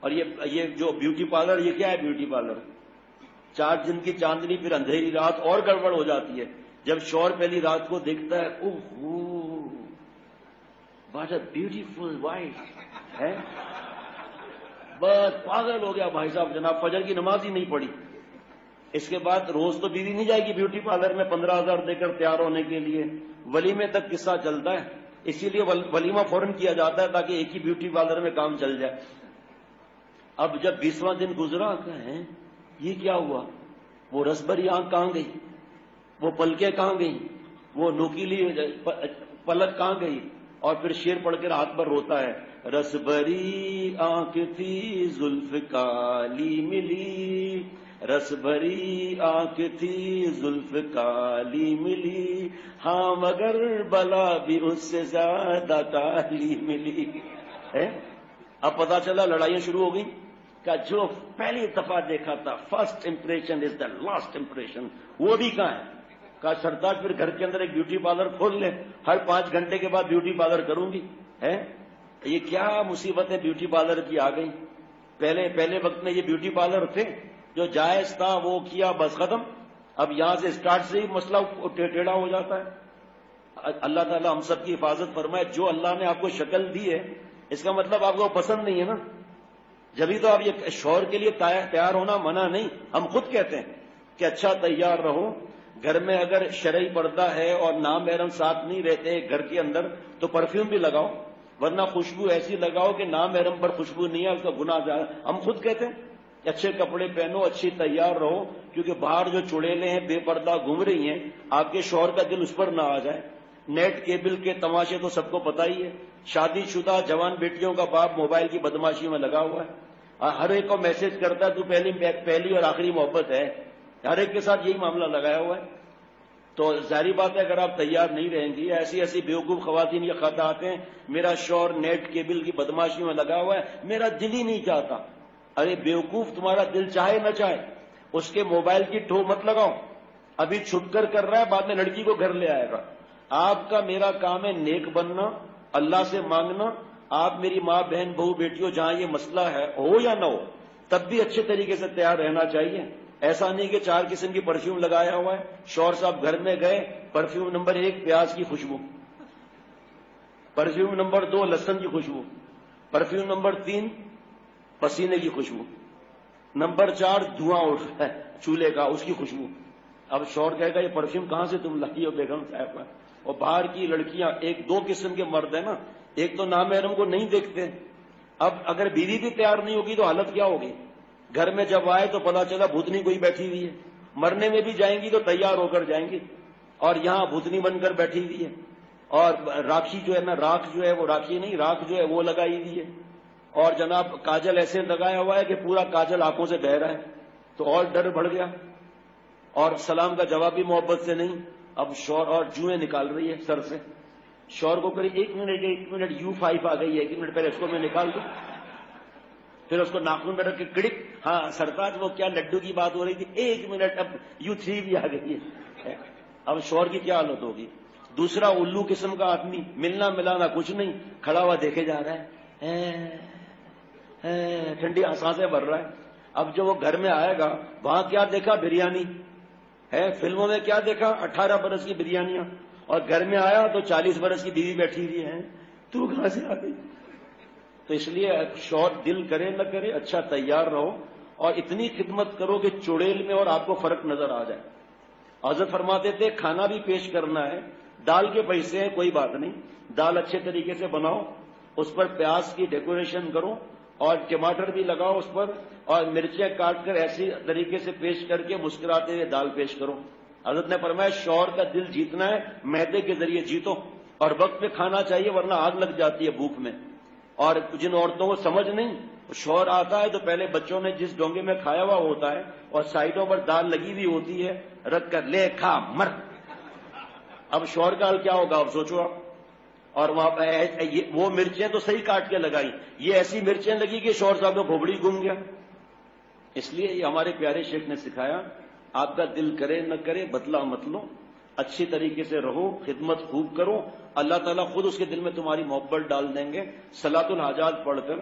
اور یہ جو بیوٹی پارلر، یہ کیا ہے بیوٹی پارلر؟ 4 دن کی چاندنی، پھر اندھیری رات اور گڑبڑ ہو جاتی ہے. جب شوہر پہلی رات کو دیکھتا ہے، اوہ واٹ اے بیوٹیفل وائف ہے، بس پاگل ہو گیا بھائی صاحب، جناب فجر کی نماز ہی نہیں پڑھی. اس کے بعد روز تو بیوی نہیں جائے گی بیوٹی پارلر میں 15,000 دے کر تیار ہونے کے لیے. ولیمے تک قصہ چلتا ہے، اسی لیے ولیمہ فوراً کیا جاتا ہے تاکہ ایک ہی بیوٹی پارلر میں کام چل جائے. اب جب 20واں دن گزرا، کہیں یہ کیا ہوا؟ وہ رس بھری آنکھ کہاں گئی؟ وہ پلکیں کہاں گئی؟ وہ نوکیلی پلک کہاں گئی؟ اور پھر شعر پڑھ کر ہاتھ پر روتا ہے، رس بھری آنکھ تھی زلف کالی ملی، رس بھری آنکھ تھی زلف کالی ملی، ہاں مگر بلا بھی اس سے زیادہ کالی ملی ہے. اب پتا چلا لڑائیاں شروع ہو گئی کہ جو پہلی دفعہ دیکھا تھا، first impression is the last impression, وہ بھی کہاں ہے؟ کہا سرتاج پھر گھر کے اندر ایک بیوٹی پارلر کھول لے، ہر 5 گھنٹے کے بعد بیوٹی پارلر کروں گی. ہے یہ کیا مصیبتیں بیوٹی پارلر کی آ گئی. پہلے وقت میں یہ بیوٹی پارلر تھے، جو جائز تھا وہ کیا، بس ختم. اب یہاں سے اسٹارٹ سے ہی مسئلہ ٹیڑھا ہو جاتا ہے. اللہ تعالیٰ ہم سب کی حفاظت فرمائے. جو اللہ نے آپ کو شکل دی ہے، اس کا مطلب آپ کو پسند نہیں ہے نا. جبھی تو آپ یہ شوہر کے لیے تیار ہونا منع نہیں، ہم خود کہتے ہیں کہ اچھا تیار رہو. گھر میں اگر شرعی پردہ ہے اور نامحرم ساتھ نہیں رہتے گھر کے اندر تو پرفیوم بھی لگاؤ، ورنہ خوشبو ایسی لگاؤ کہ نامحرم پر خوشبو نہیں ہے، اس کا گناہ زیادہ. ہم خود کہتے ہیں اچھے کپڑے پہنو، اچھی تیار رہو، کیونکہ باہر جو چڑیلے ہیں بے پردہ گھوم رہی ہیں، آپ کے شوہر کا دل اس پر نہ آ جائے. نیٹ کیبل کے تماشے تو سب کو پتہ ہی ہے. شادی شدہ جوان بیٹیوں کا باپ موبائل کی بدماشی میں لگا ہوا ہے، ہر ایک کو میسج کرتا ہے تو پہلی اور آخری محبت ہے. ہر ایک کے ساتھ یہی معاملہ لگایا ہوا ہے. تو ظاہری بات ہے اگر آپ تیار نہیں رہیں گی، ایسی بیوقوف خواتین یہ خط آتے ہیں میرا شوہر نیٹ کیبل کی بدماشی میں لگا ہوا ہے، میرا دل ہی نہیں چاہتا. ارے بیوقوف، تمہارا دل چاہے نہ چاہے اس کے موبائل کی ٹھو مت لگاؤ. ابھی چھپ کر رہا ہے، بعد میں لڑکی کو گھر لے آئے گا. آپ کا میرا کام ہے نیک بننا، اللہ سے مانگنا. آپ میری ماں بہن بہو بیٹیوں، جہاں یہ مسئلہ ہے ہو یا نہ ہو، تب بھی اچھے طریقے سے تیار رہنا چاہیے. ایسا نہیں کہ 4 قسم کی پرفیوم لگایا ہوا ہے. شوہر صاحب گھر میں گئے، پرفیوم نمبر 1 پیاز کی خوشبو، پرفیوم نمبر 2 لہسن کی خوشبو، پرفیوم نمبر 3 پسینے کی خوشبو، نمبر 4 دھواں اٹھ رہا ہے چولہے کا، اس کی خوشبو. اب شوہر کہے گا یہ پرفیوم کہاں سے تم لائی ہو بیگم صاحب؟ اور باہر کی لڑکیاں، 2 قسم کے مرد ہیں نا، ایک تو نامحرم کو نہیں دیکھتے. اب اگر بیوی بھی تیار نہیں ہوگی تو حالت کیا ہوگی؟ گھر میں جب آئے تو پتا چلا بھوتنی کوئی بیٹھی ہوئی ہے. مرنے میں بھی جائیں گی تو تیار ہو کر جائیں گی، اور یہاں بھوتنی بن کر بیٹھی ہوئی ہے. اور راکھی جو ہے نا، راکھ جو ہے وہ راکھی نہیں، راکھ جو ہے وہ لگائی ہوئی ہے. اور جناب کاجل ایسے لگایا ہوا ہے کہ پورا کاجل آنکھوں سے بہ رہا ہے، تو اور ڈر بڑھ گیا. اور سلام کا جواب بھی محبت سے نہیں. اب شوہر اور جوئیں نکال رہی ہے سر سے. شوہر کو کرے 1 منٹ U5 آ گئی ہے، 1 منٹ پہلے اس کو میں نکال دوں. پھر اس کو ناخن میں رکھ کے کڑک، ہاں سرتاج وہ کیا لڈو کی بات ہو رہی تھی، 1 منٹ اب U3 بھی آ گئی ہے. اب شوہر کی کیا حالت ہوگی؟ دوسرا الو قسم کا آدمی، ملنا ملانا کچھ نہیں، کھڑا ہوا دیکھے جا رہا ہے، ٹھنڈی سانسیں بھر رہا ہے. اب جو وہ گھر میں آئے گا وہاں کیا دیکھا؟ بریانی ہے. فلموں میں کیا دیکھا؟ 18 برس کی بریانیاں. اور گھر میں آیا تو 40 برس کی بیوی بیٹھی ہوئی ہے، تو کہاں سے آ گئی؟ تو اس لیے شوہر دل کرے نہ کرے اچھا تیار رہو، اور اتنی خدمت کرو کہ چڑیل میں اور آپ کو فرق نظر آ جائے. حضرت فرماتے تھے کھانا بھی پیش کرنا ہے، دال کے پیسے ہیں کوئی بات نہیں، دال اچھے طریقے سے بناؤ، اس پر پیاز کی ڈیکوریشن کرو اور ٹماٹر بھی لگاؤ اس پر، اور مرچیں کاٹ کر ایسی طریقے سے پیش کر کے مسکراتے ہوئے دال پیش کرو. حضرت نے فرمایا شوہر کا دل جیتنا ہے معدے کے ذریعے جیتو، اور وقت پہ کھانا چاہیے ورنہ آگ لگ جاتی ہے بھوک میں. اور جن عورتوں کو سمجھ نہیں، شوہر آتا ہے تو پہلے بچوں نے جس ڈونگے میں کھایا ہوا ہوتا ہے اور سائڈوں پر دال لگی ہوئی ہوتی ہے، رکھ کر لے کھا مر. اب شوہر کا حال کیا ہوگا اب سوچو آپ. اور وہ مرچیں تو صحیح کاٹ کے لگائی، یہ ایسی مرچیں لگی کہ شوہر صاحب کو کھوپڑی گم گیا. اس لیے یہ ہمارے پیارے شیخ نے سکھایا، آپ کا دل کرے نہ کرے بدلہ مت لو، اچھی طریقے سے رہو، خدمت خوب کرو، اللہ تعالیٰ خود اس کے دل میں تمہاری محبت ڈال دیں گے. صلاۃ الحاجات پڑھ کر